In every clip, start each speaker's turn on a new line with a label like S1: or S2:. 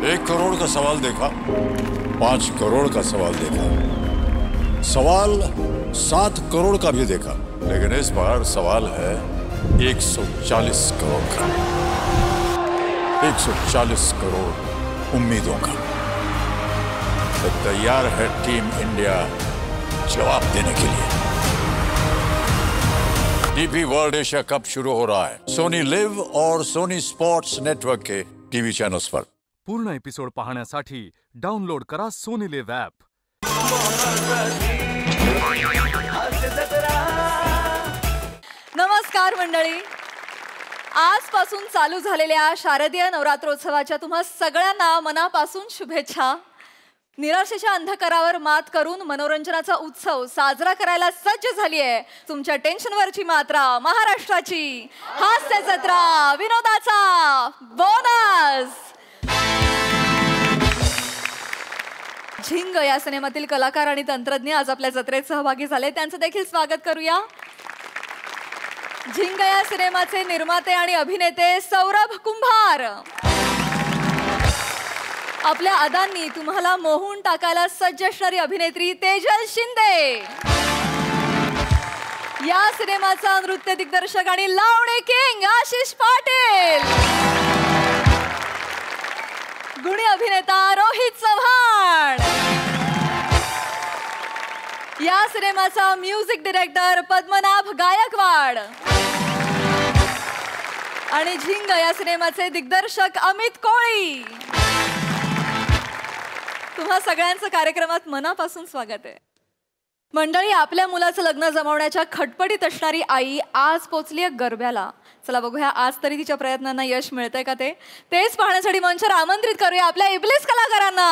S1: 1 करोड़ का सवाल देखा, 5 करोड़ का सवाल देखा, सवाल 7 करोड़ का भी देखा, लेकिन इस बार सवाल है 140 करोड़ का। 140 करोड़ उम्मीदों का। तो तैयार है टीम इंडिया जवाब देने के लिए। डीपी वर्ल्ड एशिया कप शुरू हो रहा है सोनी लिव और सोनी स्पोर्ट्स नेटवर्क के टीवी चैनल्स पर।
S2: पूर्ण एपिसोड पाहण्यासाठी डाउनलोड करा सोनी लिव ॲप।
S3: नमस्कार मंडळी, आजपासून चालू झालेल्या शारदीय नवरात्रोत्सवाच्या तुम्हा सगळ्यांना मनापासून शुभेच्छा। निराशेच्या अंधकारावर मात करून मनोरंजनाचा उत्सव साजरा करायला सज्ज झाली आहे तुमच्या टेन्शनवरची मात्रा महाराष्ट्राची हास्य जत्रा, विनोदाचा बोनस। झिंग या सिनेमातील कलाकार आणि तंत्रज्ञ आज आपल्या जत्रेत सहभागी झाले, त्यांचं देखील स्वागत करूया। झिंग या सिनेमाचे निर्माते आणि अभिनेते सौरभ कुंभार, आपल्या अदांनी तुम्हाला मोहून टाकायला सज्ज असणारी अभिनेत्री तेजल शिंदे, या सिनेमाचा नृत्य दिग्दर्शक आणि लावणी किंग आशिष पाटील, गुणी अभिनेता रोहित चव्हाण, या सिनेमाचा म्युझिक डायरेक्टर पद्मनाभ गायकवाड आणि झिंग या सिनेमाचे दिग्दर्शक अमित कोळी। तुम्हा सगळ्यांचं कार्यक्रमात मनापासून स्वागत आहे। मंडळी, आपल्या मुलाचं लग्न जमवण्याच्या खटपटीत असणारी आई आज पोचली आहे गरब्याला। चला बघूया आज तरी तिच्या प्रयत्नांना यश मिळतंय का तेच पाहण्यासाठी मंचावर आमंत्रित करूया आपल्या इब्लिस कलाकारांना।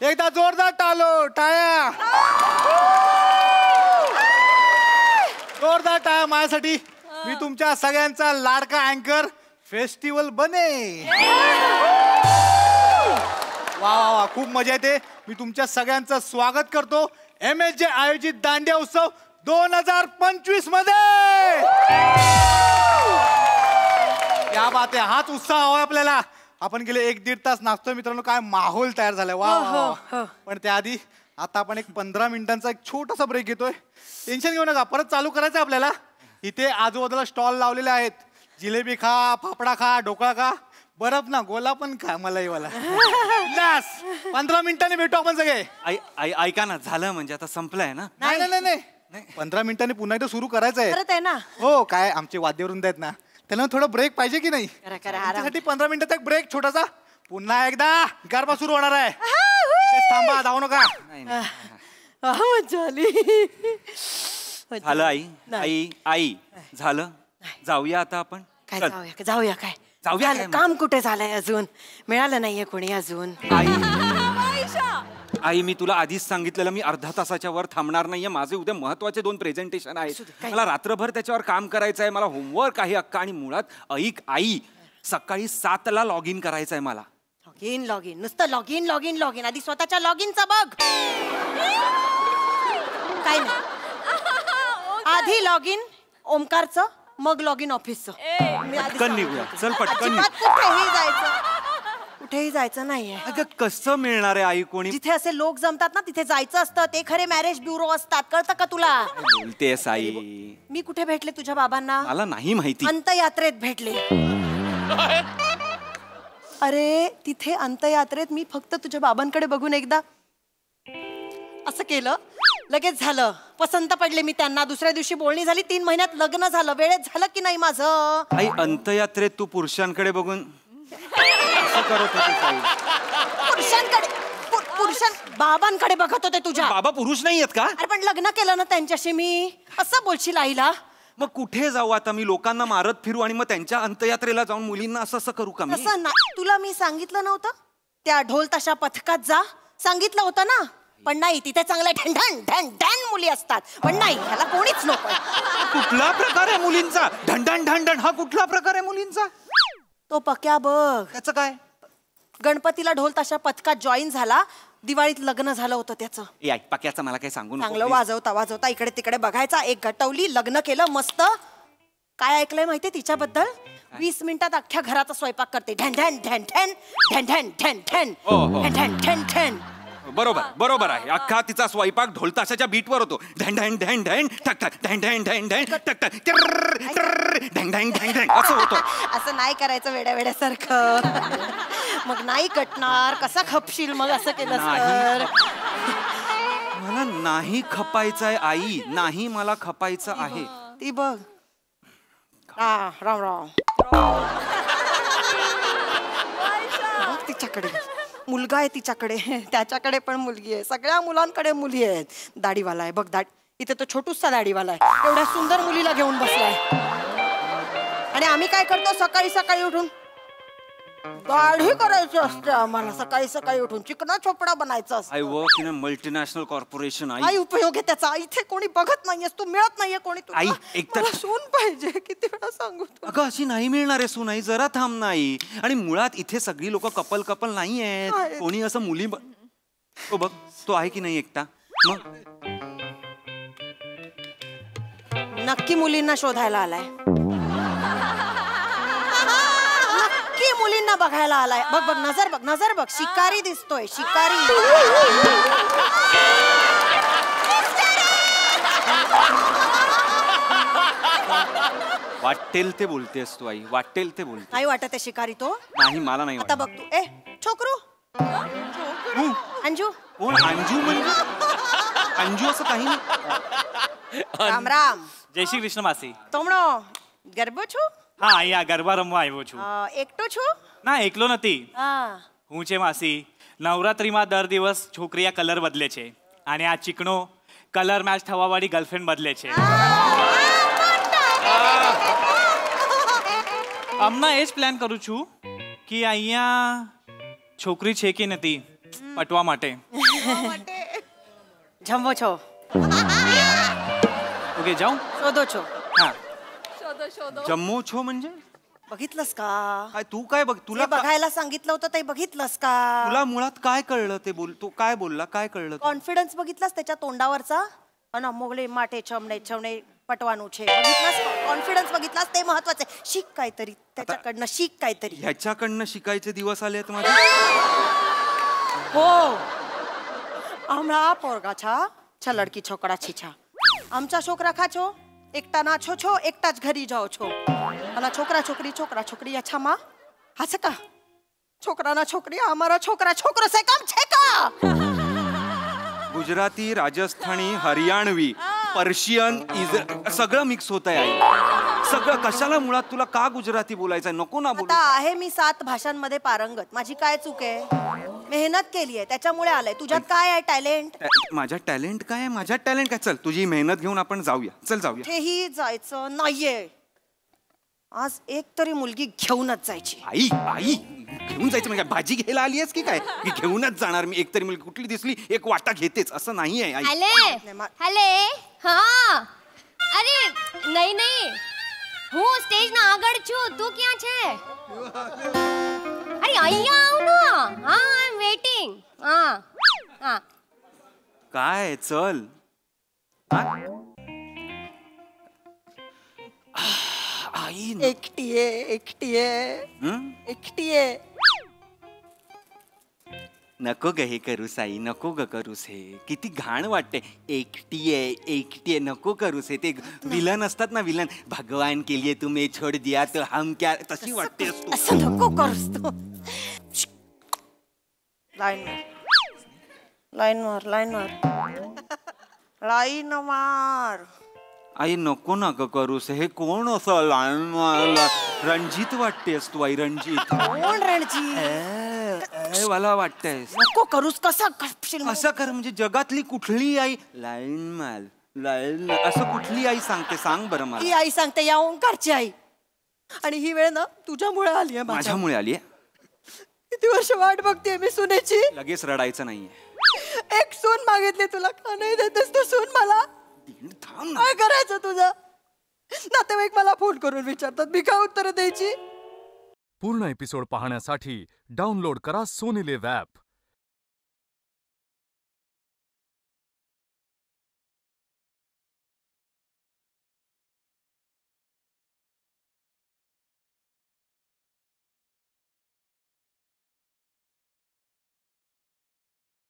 S4: एकदा जोरदार टाळ्या, जोरदार टाळ्या माझ्यासाठी। मी तुमच्या सगळ्यांचा लाडका अँकर फेस्टिवल बने। वा वा वा, खूप मजा येते। मी तुमच्या सगळ्यांचं स्वागत करतो MSJ आयोजित दांडिया उत्सव 2025 मध्ये। या बात आहे, हाच उत्साह हवा आपल्याला। आपण गेले 1-1.5 तास नाचतोय मित्रांनो, काय माहोल तयार झालाय। वा वा। पण त्याआधी आता आपण एक 15 मिनिटांचा एक छोटासा ब्रेक घेतोय। टेन्शन घेऊ नका, परत चालू करायचं आपल्याला। इथे आजूबाजूला स्टॉल लावलेले आहेत, जिलेबी खा, फाफडा खा, ढोकळा खा, बर्फ ना गोला पण खा, मलाई वाला। 15 मिनिटांनी भेटू आपण सगळे।
S5: ऐका ना, झालं म्हणजे आता संपलंय ना?
S4: नाही नाही नाही, 15 मिनिटांनी पुन्हा एकदा सुरू करायचं आहे ना। हो, काय आमचे वाद्यवृंद आहेत ना, त्यांना थोडं ब्रेक पाहिजे की नाही? त्यासाठी 15 मिनिटाचा एक ब्रेक छोटासा, पुन्हा एकदा गरबा सुरू होणार आहे। थांबा, धावू नका।
S5: झालं आई झालं, जाऊया आता आपण।
S6: काय जाऊया काय काम कुठे झालंय अजून? मिळालं नाहीये कोणी अजून।
S5: आई मी तुला आधीच सांगितलेलं, मी अर्धा तासाच्या वर थांबणार नाहीये। माझे उद्या महत्वाचे 2 प्रेझेंटेशन आहेत, मला रात्रभर त्याच्यावर काम करायचं आहे, मला होमवर्क आहे अक्का। आणि मुळात ऐक आई, सकाळी 7ला लॉग इन करायचं आहे मला।
S6: लॉग इन नुसतं लॉग इन आधी स्वतःच्या लॉग इनचा बघ। काय नाही, आधी लॉग इन ओमकारचं, मग लॉग इन ऑफिसचं।
S5: पटकन निघूया, चल पटकन।
S6: कुठेही जायचं नाहीये।
S5: अगं कसं मिळणार आहे आई कोणी?
S6: जिथे असे लोक जमतात ना तिथे जायचं असतं, ते खरे मॅरेज ब्युरो असतात, कळतं का तुला?
S5: बोलतेस आई?
S6: मी कुठे भेटले तुझ्या बाबांना?
S5: मला नाही माहिती।
S6: अंतयात्रेत भेटले। अरे तिथे अंतयात्रेत मी फक्त तुझ्या बाबांकडे बघून एकदा असं केलं, लगेच झालं, पसंत पडले मी त्यांना। दुसऱ्या दिवशी बोलणी झाली, 3 महिन्यात लग्न झालं। वेळेत झालं की नाही माझं?
S5: आई अंतयात्रेत तू पुरुषांकडे बघून असं करत होते साई.
S6: पुरुषां बाबांकडे बघत होते तुझ्या.
S5: बाबा पुरुष नाही आहेत का?
S6: अरे पण लग्न केलं ना त्यांच्याशी मी, असं बोलशील आईला?
S5: मग कुठे जाऊ आता मी? लोकांना मारत फिरू आणि मग त्यांच्या अंत्ययात्रेला जाऊन मुलींना असं करू का मी?
S6: असं ना, तुला मी सांगितलं नव्हतं त्या ढोल ताशा पथकात जा, सांगितलं होतं ना. पण नाही, तिथे चांगल्या ढण ढण ढण मुली असतात. पण नाही, ह्याला कोणीच नको.
S5: कुठला प्रकार आहे मुलींचा? ढंढण ढंढण हा कुठला प्रकार आहे मुलींचा?
S6: तो पक्या बघ,
S5: त्याचं काय?
S6: गणपतीला ढोल ताशा पथकात जॉईन झाला, दिवाळीत लग्न झालं होतं त्याचं.
S5: ए ऐक, पक्याचं मला काही सांगू नको
S6: चांगलं
S5: please.
S6: वाजवता वाजवता इकडे तिकडे बघायचा, एक घटवली, लग्न केलं मस्त. काय ऐकलंय माहितीये तिच्याबद्दल? 20 मिनिटात अख्ख्या घराचा स्वयंपाक करते. ढन ढन ढन ठन ढन ढन ठन ठन ढन ढन ठन ठन.
S5: बरोबर बरोबर आहे. अख्खा तिचा स्वयंपाक ढोलताशाच्या बीटवर होतो. ढण ढण ढण ढण ठक ठक ढण ढण ढण ढण टक टक ढण ढण ढण ढण असं होतं.
S6: असं नाही करायचं वेड्या वेड्यासारखं. मग नाही कटणार, कसा खपशील मग असं केलं तर?
S5: मला नाही खपायचंय आई, नाही मला खपायचं आहे.
S6: ती बघ. राम राम. बघ तिच्याकडे मुलगा आहे, तिच्याकडे त्याच्याकडे पण मुलगी आहे, सगळ्या मुलांकडे मुली आहेत. दाढीवाला आहे बघ, इथे तो छोटूसा दाढीवाला आहे, एवढ्या सुंदर मुलीला घेऊन बसलाय. आणि आम्ही काय करतो, सकाळी सकाळी उठून दाढी करायची असते आम्हाला. सकाळी सकाळी उठून चिकना चोपडा बनायचा असतो.
S5: I work in a multinational corporation.
S6: आई उपयोग आहे त्याचा. इथे कोणी बघत नाहीयेस तू, मिळत नाहीये कोणी.
S5: आई, एकतर
S6: सून पाहिजे, किती वेळा सांगू तू.
S5: अगं अशी नाही मिळणार आहे सून आई, जरा थांब नाही. आणि मुळात इथे सगळी लोक कपल कपल नाही आहेत, कोणी असं मुली. तो बघ, तो आहे की नाही एकटा? मग
S6: नक्की मुलींना शोधायला आलाय, नक्की मुलींना बघायला आलाय. बघ बघ, नजर बघ, नजर बघ, शिकारी दिसतोय, शिकारी.
S5: वाटेल ते बोलतेस तू आई, वाटेल ते बोलते.
S6: नाही वाटत आहे शिकारी तो?
S5: नाही, मला नाही
S6: आता
S5: वाटत.
S6: बघ तू. ए छोकरू, अंजू.
S5: कोण अंजू? म्हणजे अंजू असं काही नाही.
S6: राम राम.
S7: जय श्री कृष्ण मासी.
S6: તમણો ગરબો છો?
S7: હા, અહીંયા ગરબા રમવા આવ્યો છું.
S6: એકટો છો?
S7: ના, એકલો નથી.
S6: હા.
S7: હું છે માસી, નવરાત્રીમાં દર દિવસ છોકરીયા કલર બદલે છે અને આ ચીકણો કલર મેચ થવાવાળી ગર્લફ્રેન્ડ બદલે છે. હમણાં એ જ પ્લાન કરું છું કે અહીંયા છોકરી છે કે નથી પટવા માટે.
S6: જમવો છો?
S7: ઓકે, જાઉં?
S6: शोधो છો?
S7: હા.
S3: शोधो शोधो.
S5: जम्मू छो म्हणजे
S6: बघितलंस का?
S5: काय? तू काय बघ, तुला
S6: तुला बघायला सांगितलं होतं ते बघितलंस का?
S5: तुला मुळात काय कळलं ते बोल. तू काय बोलला, काय कळलं?
S6: कॉन्फिडन्स बघितलास त्याच्या तोंडावरचा? अन मोगले माटे छमणे छमणे पटवानू छे. बघितलास? कॉन्फिडन्स बघितलास? ते महत्वाचं आहे. शिक काहीतरी त्याच्याकडनं, शिक काहीतरी.
S5: ह्याच्याकडनं शिकायचे दिवस आले आहेत माझे.
S6: हो, हमણાં पोरगा छा लडकी छोकरा छीछा. आमचा छोकरा खाचो एकटा नाचो छो, एकटाच घरी जाओ छो. मला छोकरा छोकरी अच्छा मा हस का? छोकरा ना छोकरी, हमारा छोकरा छोकरो से कम छे का?
S5: गुजराती, राजस्थानी, हरियाणवी, पर्शियन, सगळं मिक्स होत आहे आई. सगळं कशाला? मुळात तुला का गुजराती बोलायचं? नको ना बोलू.
S6: आता आहे मी 7 भाषांमध्ये पारंगत. माझी काय चूक आहे? मेहनत केली आहे त्याच्यामुळे आलंय. तुझ्यात काय आहे टॅलेंट?
S5: माझ्या टॅलेंट काय आहे? माझ्या टॅलेंट काय? चल तुझी मेहनत घेऊन आपण जाऊया. चल जाऊया.
S6: तेही जायचं नाहीये. आज एक तरी मुलगी घेऊनच जायची.
S5: आई आई घेऊन जायचं म्हणजे भाजी घ्यायला आली आहेस की काय? की घेऊनच जाणार मी. एकतरी मुलगी कुठली दिसली एक वाटा घेतेच असं नाही आहे आई.
S8: હલે હા. અરે નહીં નહીં, હું સ્ટેજ ના આગળ છું, તું ક્યાં છે? અરે અહીંયા આવ ને. હા, આઈ એમ વેઇટિંગ. હા હા.
S5: काय चल. हा? आई
S6: एकटी आहे.
S5: नको ग हे करूस आई, नको ग करूस हे. किती घाण वाटते. एकटी आहे नको करूस हे. ते विलन असतात ना, विलन. भगवान के लिए तुम्हें छोड़ दिया तो हम क्या, तशी वाटते तू.
S6: असं नको करूस तू. लाईन मार.
S5: आई नको ना ग करूस हे. कोण असं लहान रणजित वाटतेस तू आई, रणजित.
S6: कोण रणजित?
S5: मला वाटतंय
S6: नको करूस. कसा करशील मला?
S5: असं कर म्हणजे जगातली कुठली आई लाईन माल लाईन असं कुठली आई सांगते सांग बरं
S6: ही
S5: मला.
S6: आई सांगते, या ओंकारची आई. आणि ही वेळ ना तुझ्यामुळे आली आहे.
S5: माझ्यामुळे आली
S6: किती वर्ष वाट बघते मी सुनेची.
S5: लगेच रडायचं नाहीये.
S6: एक सून मागितली तुला, का नाही देतेस तू सून मला?
S5: थांब ना.
S6: काय करायचं तुझं? नातेवाईक मला फोन करून विचारतात, मी काय उत्तर द्यायची?
S2: पूर्ण एपिसोड पाहण्यासाठी डाउनलोड करा सोनी लिव्ह ॲप.